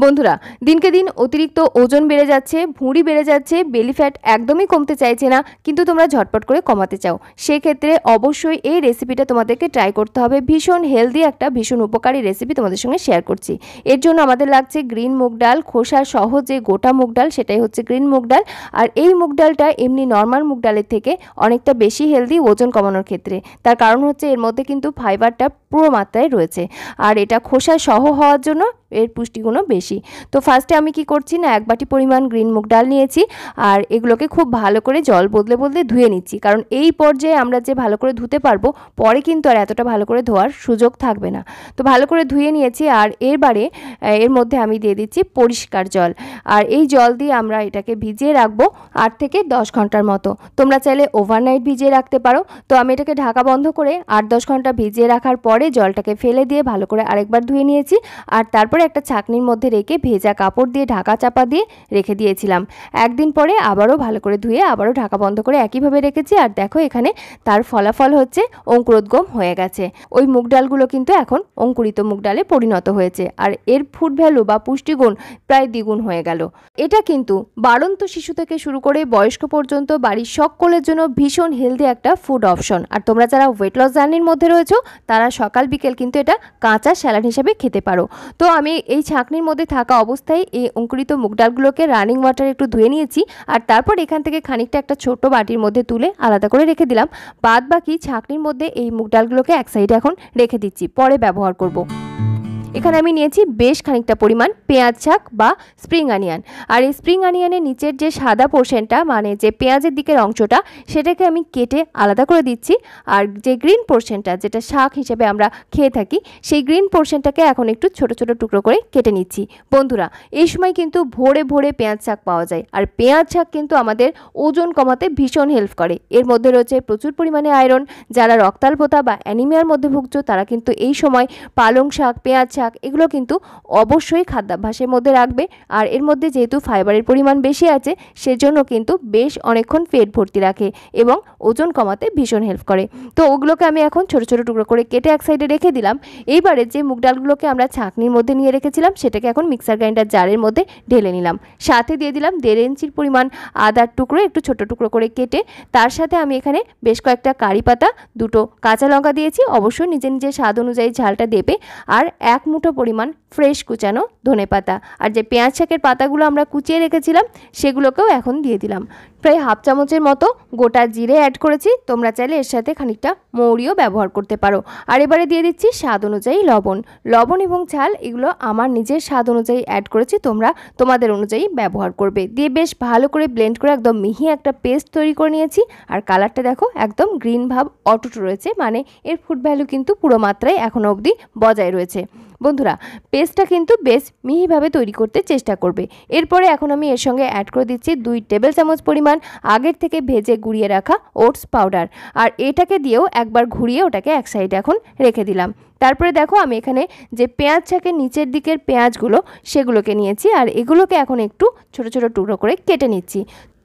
বন্ধুরা, দিনকে দিন অতিরিক্ত ওজন বেড়ে যাচ্ছে, ভুঁড়ি বেড়ে যাচ্ছে, বেলি ফ্যাট একদমই কমতে চাইছে না, কিন্তু তোমরা ঝটপট করে কমাতে চাও। সেক্ষেত্রে অবশ্যই এই রেসিপিটা তোমাদেরকে ট্রাই করতে হবে। ভীষণ হেলদি একটা ভীষণ উপকারী রেসিপি তোমাদের সঙ্গে শেয়ার করছি। এর জন্য আমাদের লাগছে গ্রিন মুগ ডাল, খোসা সহ যে গোটা মুগ ডাল, সেটাই হচ্ছে গ্রিন মুগ ডাল। আর এই মুগ ডালটা এমনি নর্মাল মুগ ডালের থেকে অনেকটা বেশি হেলদি ওজন কমানোর ক্ষেত্রে। তার কারণ হচ্ছে এর মধ্যে কিন্তু ফাইবারটা পুরো মাত্রায় রয়েছে, আর এটা খোসা সহ হওয়ার জন্য এর পুষ্টিগুণও বেশি। তো ফার্স্টে আমি কি করছি না, 1 বাটি পরিমাণ গ্রিন মুগ ডাল নিয়েছি, আর এগুলোকে খুব ভালো করে জল বদলে বদলে ধুয়ে নিচ্ছি, কারণ এই পর্যায়ে আমরা যে ভালো করে ধুতে পারবো, পরে কিন্তু আর এতটা ভালো করে ধোয়ার সুযোগ থাকবে না। তো ভালো করে ধুয়ে নিয়েছি, আর এরবারে এর মধ্যে আমি দিয়ে দিচ্ছি পরিষ্কার জল, আর এই জল দিয়ে আমরা এটাকে ভিজিয়ে রাখবো 8 থেকে 10 ঘন্টার মতো। তোমরা চাইলে ওভারনাইট ভিজিয়ে রাখতে পারো। তো আমি এটাকে ঢাকা বন্ধ করে 8-10 ঘন্টা ভিজিয়ে রাখার পরে জলটাকে ফেলে দিয়ে ভালো করে আরেকবার ধুয়ে নিয়েছি, আর তারপরে একটা ছাঁকনির মধ্যে রেখে ভেজা কাপড় দিয়ে ঢাকা চাপা দিয়ে রেখে দিয়েছিলাম। একদিন পরে আবারও ভালো করে ধুয়ে আবারও ঢাকা বন্ধ করে একইভাবে রেখেছি, আর দেখো এখানে তার ফলাফল হচ্ছে অঙ্কুরোদ্গম হয়ে গেছে। ওই মুগ ডালগুলো কিন্তু এখন অঙ্কুরিত মুগ ডালে পরিণত হয়েছে, আর এর ফুড ভ্যালু বা পুষ্টিগুণ প্রায় দ্বিগুণ হয়ে গেল। এটা কিন্তু বাড়ন্ত শিশু থেকে শুরু করে বয়স্ক পর্যন্ত বাড়ির সকলের জন্য ভীষণ হেলদি একটা ফুড অপশন। আর তোমরা যারা ওয়েট লস জার্নির মধ্যে রয়েছো, তারা সকাল বিকেল কিন্তু এটা কাঁচা স্যালাড হিসেবে খেতে পারো। তো আমি এই ছাঁকনির মধ্যে থাকা অবস্থায় এই অঙ্কুরিত মুগ ডালগুলোকে রানিং ওয়াটারে একটু ধুয়ে নিয়েছি, আর তারপর এখান থেকে খানিকটা একটা ছোট বাটির মধ্যে তুলে আলাদা করে রেখে দিলাম। বাদ বাকি ছাঁকনির মধ্যে এই মুগ ডালগুলোকে এক সাইডে এখন রেখে দিচ্ছি, পরে ব্যবহার করব। এখানে আমি নিয়েছি বেশ খানিকটা পরিমাণ পেঁয়াজ শাক বা স্প্রিং অনিয়ন, আর এই স্প্রিং অনিয়নের নিচের যে সাদা পোর্শনটা, মানে যে পেঁয়াজের দিকের অংশটা, সেটাকে আমি কেটে আলাদা করে দিচ্ছি। আর যে গ্রিন পোর্শনটা, যেটা শাক হিসেবে আমরা খেয়ে থাকি, সেই গ্রিন পোর্শনটাকে এখন একটু ছোট ছোট টুকরো করে কেটে নিচ্ছি। বন্ধুরা, এই সময় কিন্তু ভোরে ভোরে পেঁয়াজ শাক পাওয়া যায়, আর পেঁয়াজ শাক কিন্তু আমাদের ওজন কমাতে ভীষণ হেল্প করে। এর মধ্যে রয়েছে প্রচুর পরিমাণে আয়রন। যারা রক্তাল্পতা বা অ্যানিমিয়ার মধ্যে ভুগছো, তারা কিন্তু এই সময় পালং শাক, পেঁয়াজ শাক এগুলো কিন্তু অবশ্যই খাদ্যাভ্যাসের মধ্যে রাখবে। আর এর মধ্যে যেহেতু ফাইবারের পরিমাণ বেশি আছে, সেজন্য কিন্তু বেশ অনেকক্ষণ পেট ভর্তি রাখে এবং ওজন কমাতে ভীষণ হেল্প করে। তো ওগুলোকে আমি এখন ছোট ছোট টুকরো করে কেটে এক সাইডে রেখে দিলাম। এইবারে যে মুগ ডালগুলোকে আমরা ছাঁকনির মধ্যে নিয়ে রেখেছিলাম, সেটাকে এখন মিক্সার গ্রাইন্ডার জারের মধ্যে ঢেলে নিলাম। সাথে দিয়ে দিলাম 1.5 ইঞ্চির পরিমাণ আদার টুকরো, একটু ছোট টুকরো করে কেটে। তার সাথে আমি এখানে বেশ কয়েকটা কারি পাতা, 2টো কাঁচা লঙ্কা দিয়েছি, অবশ্যই নিজের নিজের স্বাদ অনুযায়ী ঝালটা দেবে। আর 1 মুঠো পরিমাণ ফ্রেশ কুচানো ধনেপাতা, আর যে পেঁয়াজ শাকের পাতাগুলো আমরা কুচিয়ে রেখেছিলাম, সেগুলোকেও এখন দিয়ে দিলাম। প্রায় হাফ চামচের মতো গোটা জিরে অ্যাড করেছি। তোমরা চাইলে এর সাথে খানিকটা মৌরিও ব্যবহার করতে পারো। আর এবারে দিয়ে দিচ্ছি স্বাদ অনুযায়ী লবণ। লবণ এবং ঝাল এগুলো আমার নিজের স্বাদ অনুযায়ী অ্যাড করেছি, তোমরা তোমাদের অনুযায়ী ব্যবহার করবে। দিয়ে বেশ ভালো করে ব্লেন্ড করে একদম মিহি একটা পেস্ট তৈরি করে নিয়েছি। আর কালারটা দেখো একদম গ্রিন ভাব অটুট রয়েছে, মানে এর ফুড ভ্যালু কিন্তু পুরো মাত্রায় এখনো অবধি বজায় রয়েছে। বন্ধুরা, পেস্টটা কিন্তু বেশ মিহিভাবে তৈরি করতে চেষ্টা করবে। এরপরে এখন আমি এর সঙ্গে অ্যাড করে দিচ্ছি 2 টেবিল চামচ পরিমাণ আগের থেকে ভেজে গুঁড়িয়ে রাখা ওটস পাউডার, আর এটাকে দিয়েও একবার ঘুরিয়ে ওটাকে এক সাইডে এখন রেখে দিলাম। তারপরে দেখো আমি এখানে যে পেঁয়াজ শাকের নিচের দিকের পেঁয়াজগুলো, সেগুলোকে নিয়েছি, আর এগুলোকে এখন একটু ছোট ছোট টুকরো করে কেটে নিচ্ছি।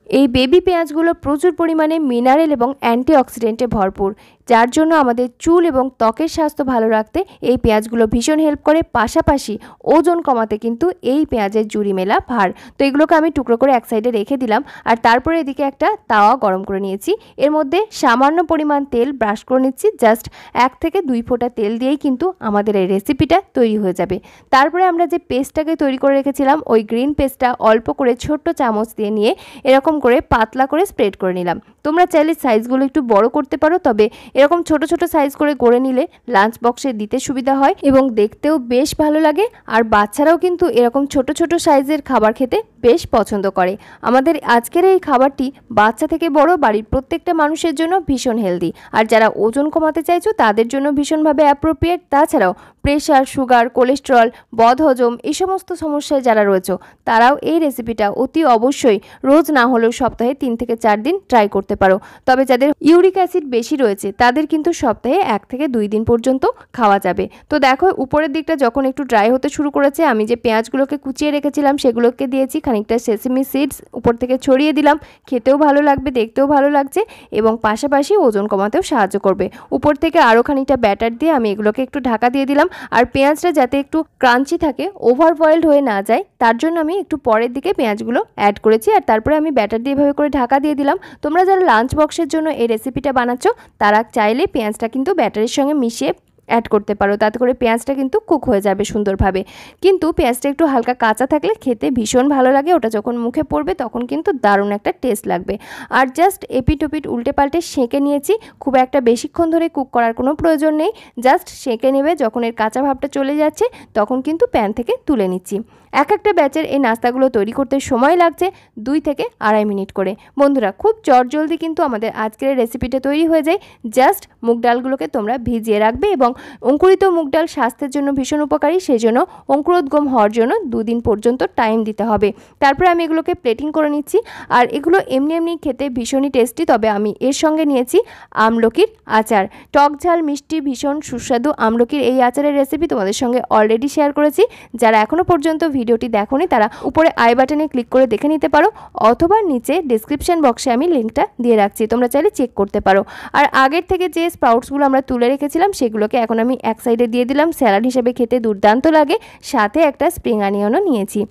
এই বেবি পেঁয়াজগুলো প্রচুর পরিমাণে মিনারেল এবং অ্যান্টিঅক্সিডেন্টে ভরপুর, যার জন্য আমাদের চুল এবং ত্বকের স্বাস্থ্য ভালো রাখতে এই পেঁয়াজগুলো ভীষণ হেল্প করে। পাশাপাশি ওজন কমাতে কিন্তু এই পেঁয়াজের জুড়ি মেলা ভার। তো এগুলোকে আমি টুকরো করে এক সাইডে রেখে দিলাম, আর তারপরে এদিকে একটা তাওয়া গরম করে নিয়েছি। এর মধ্যে সামান্য পরিমাণ তেল ব্রাশ করে নিচ্ছি। জাস্ট 1 থেকে 2 ফোঁটা তেল দিয়েই কিন্তু আমাদের এই রেসিপিটা তৈরি হয়ে যাবে। তারপরে আমরা যে পেস্টটাকে তৈরি করে রেখেছিলাম, ওই গ্রিন পেস্টটা অল্প করে ছোট্ট চামচ দিয়ে নিয়ে এরকম করে পাতলা করে স্প্রেড করে নিলাম। তোমরা চাইলে সাইজগুলো একটু বড় করতে পারো, তবে এরকম ছোট ছোট সাইজ করে গড়ে নিলে লাঞ্চ বক্সে দিতে সুবিধা হয় এবং দেখতেও বেশ ভালো লাগে। আর বাচ্চারাও কিন্তু এরকম ছোট ছোট সাইজের খাবার খেতে বেশ পছন্দ করে। আমাদের আজকের এই খাবারটি বাচ্চা থেকে বড় বাড়ির প্রত্যেকটা মানুষের জন্য ভীষণ হেলদি, আর যারা ওজন কমাতে চাইছো তাদের জন্য ভীষণভাবে অ্যাপ্রোপ্রিয়েট। তাছাড়াও প্রেশার, সুগার, কোলেস্টেরল, বদহজম এই সমস্ত সমস্যায় যারা রয়েছে, তারাও এই রেসিপিটা অতি অবশ্যই রোজ না হলেও সপ্তাহে 3 থেকে 4 দিন ট্রাই করতে পারো। তবে যাদের ইউরিক অ্যাসিড বেশি রয়েছে, তাদের কিন্তু সপ্তাহে 1 থেকে 2 দিন পর্যন্ত খাওয়া যাবে। তো দেখো উপরের দিকটা যখন একটু ড্রাই হতে শুরু করেছে, আমি যে পেঁয়াজগুলোকে কুচিয়ে রেখেছিলাম সেগুলোকে দিয়েছি, খানিকটা সেসেমি সিডস উপর থেকে ছড়িয়ে দিলাম। খেতেও ভালো লাগবে, দেখতেও ভালো লাগছে এবং পাশাপাশি ওজন কমাতেও সাহায্য করবে। উপর থেকে আরও খানিকটা ব্যাটার দিয়ে আমি এগুলোকে একটু ঢাকা দিয়ে দিলাম। আর পেঁয়াজটা যাতে একটু ক্রাঞ্চি থাকে, ওভার বয়েলড হয়ে না যায়, তার জন্য আমি একটু পরের দিকে পেঁয়াজগুলো অ্যাড করেছি। আর তারপরে আমি ব্যাটার দিয়ে এভাবে করে ঢাকা দিয়ে দিলাম। তোমরা যারা লাঞ্চ বক্সের জন্য এই রেসিপিটা বানাচ্ছ তারা চাইলে পেঁয়াজটা কিন্তু ব্যাটারের সঙ্গে মিশিয়ে অ্যাড করতে পারো, তাতে করে পেঁয়াজটা কিন্তু কুক হয়ে যাবে সুন্দরভাবে। কিন্তু পেঁয়াজটা একটু হালকা কাঁচা থাকলে খেতে ভীষণ ভালো লাগে, ওটা যখন মুখে পড়বে তখন কিন্তু দারুণ একটা টেস্ট লাগবে। আর জাস্ট এপিট ওপিট উল্টে পাল্টে সেঁকে নিয়েছি, খুব একটা বেশিক্ষণ ধরে কুক করার কোনো প্রয়োজন নেই, জাস্ট সেঁকে নেবে। যখন এর কাঁচা ভাবটা চলে যাচ্ছে তখন কিন্তু প্যান থেকে তুলে নিচ্ছি। এক একটা ব্যাচের এই নাস্তাগুলো তৈরি করতে সময় লাগছে 2 থেকে 2.5 মিনিট করে। বন্ধুরা খুব চটজলদি কিন্তু আমাদের আজকের রেসিপিটা তৈরি হয়ে যায়। জাস্ট মুগ ডালগুলোকে তোমরা ভিজিয়ে রাখবে এবং অঙ্কুরিত মুগ ডাল স্বাস্থ্যের জন্য ভীষণ উপকারী, সেই জন্য অঙ্কুরোদ্গম হওয়ার জন্য 2 দিন পর্যন্ত টাইম দিতে হবে। তারপরে আমি এগুলোকে প্লেটিং করে নিচ্ছি। আর এগুলো এমনি এমনি খেতে ভীষণই টেস্টি, তবে আমি এর সঙ্গে নিয়েছি আমলকির আচার। টক ঝাল মিষ্টি ভীষণ সুস্বাদু আমলকির এই আচারের রেসিপি তোমাদের সঙ্গে অলরেডি শেয়ার করেছি। যারা এখনও পর্যন্ত ভিডিওটি দেখোনি তারা উপরে আই বাটনে ক্লিক করে দেখে নিতে পারো, অথবা নিচে ডেসক্রিপশন বক্সে আমি লিঙ্কটা দিয়ে রাখছি, তোমরা চাইলে চেক করতে পারো। আর আগের থেকে যে স্প্রাউটসগুলো আমরা তুলে রেখেছিলাম সেগুলোকে এখন আমি এক সাইডে দিয়ে দিলাম। স্যালাড হিসেবে খেতে দুর্দান্ত লাগে, সাথে একটা স্প্রিং অনিয়নও নিয়েছি।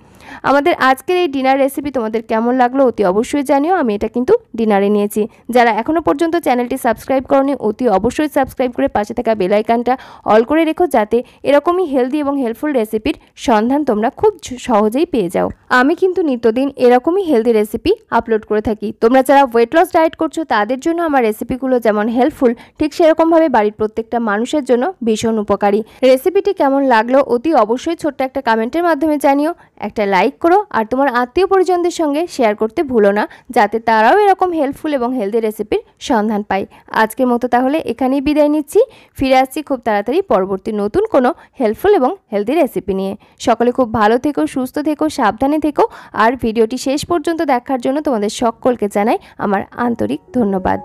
আমাদের আজকের এই ডিনার রেসিপি তোমাদের কেমন লাগলো অতি অবশ্যই জানিও। আমি এটা কিন্তু ডিনারে নিয়েছি। যারা এখনও পর্যন্ত চ্যানেলটি সাবস্ক্রাইব করোনি অতি অবশ্যই সাবস্ক্রাইব করে পাশে থাকা বেল আইকনটা অল করে রেখো, যাতে এরকমই হেলদি এবং হেল্পফুল রেসিপির সন্ধান তোমরা খুব সহজেই পেয়ে যাও। আমি কিন্তু নিত্যদিন এরকমই হেলদি রেসিপি আপলোড করে থাকি। তোমরা যারা ওয়েট লস ডায়েট করছো তাদের জন্য আমার রেসিপিগুলো যেমন হেল্পফুল, ঠিক সেরকমভাবে বাড়ির প্রত্যেকটা মানুষের জন্য ভীষণ উপকারী। রেসিপিটি কেমন লাগলো অতি অবশ্যই ছোট্ট একটা কমেন্টের মাধ্যমে জানিও। একটা লাইক করো আর তোমার আত্মীয় পরিজনদের সঙ্গে শেয়ার করতে ভুলো না, যাতে তারাও এরকম হেল্পফুল এবং হেলদি রেসিপির সন্ধান পায়। আজকের মতো তাহলে এখানেই বিদায় নিচ্ছি। ফিরে আসছি খুব তাড়াতাড়ি পরবর্তী নতুন কোনো হেল্পফুল এবং হেলদি রেসিপি নিয়ে। সকলে খুব ভালো থেকো, সুস্থ থেকো, সাবধানে থেকো। আর ভিডিওটি শেষ পর্যন্ত দেখার জন্য তোমাদের সকলকে জানাই আমার আন্তরিক ধন্যবাদ।